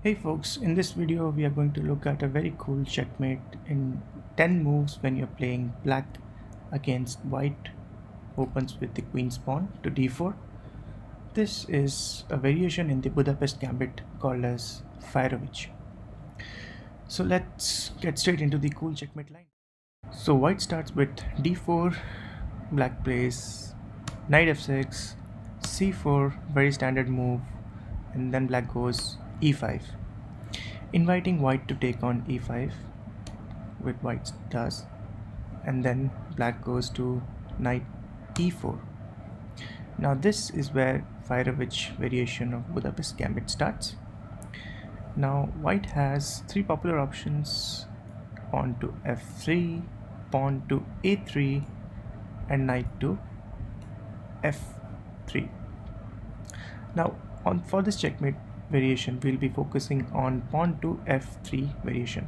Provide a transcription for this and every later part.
Hey folks, in this video we are going to look at a very cool checkmate in 10 moves when you're playing black against white opens with the queen's pawn to d4. This is a variation in the Budapest Gambit called as Fajarowicz. So let's get straight into the cool checkmate line. So white starts with d4, black plays knight f6, c4, very standard move, and then black goes e5. Inviting white to take on e5 with white does, and then black goes to knight e4. Now this is where Fajarowicz variation of Budapest Gambit starts. Now white has three popular options: pawn to f3, pawn to a3, and knight to f3. Now for this checkmate variation we'll be focusing on pawn to f3 variation.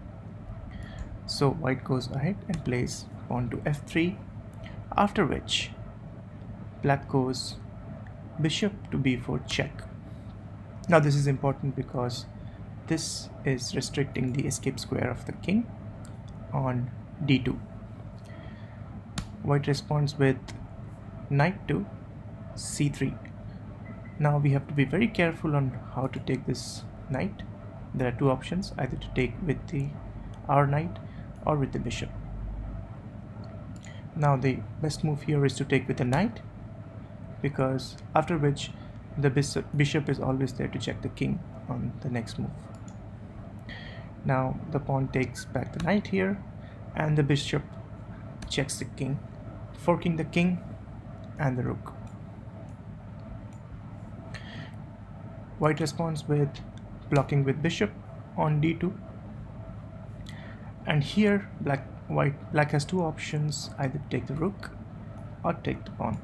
So white goes ahead and plays pawn to f3, after which black goes bishop to b4 check. Now this is important because this is restricting the escape square of the king on d2. White responds with knight to c3. Now we have to be very careful on how to take this knight. There are two options, either to take with the our knight or with the bishop. Now the best move here is to take with the knight, because after which the bishop is always there to check the king on the next move. Now the pawn takes back the knight here, and the bishop checks the king, forking the king and the rook. White responds with blocking with bishop on d2, and here black has two options, either take the rook or take the pawn.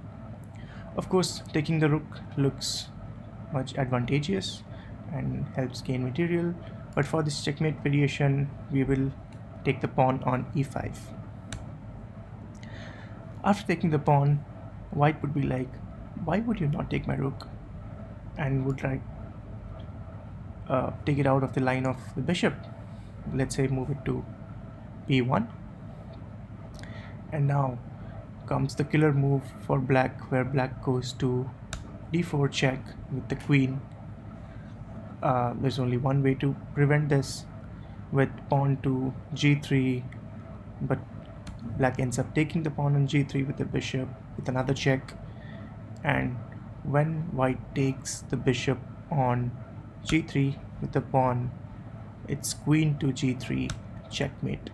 Of course, taking the rook looks much advantageous and helps gain material, but for this checkmate variation we will take the pawn on e5. After taking the pawn, white would be like, why would you not take my rook, and would like take it out of the line of the bishop. Let's say move it to b1, and now comes the killer move for black, where black goes to d4 check with the queen. There's only one way to prevent this, with pawn to g3, but black ends up taking the pawn on g3 with the bishop with another check, and when white takes the bishop on g3 with the pawn, it's queen to g3 checkmate.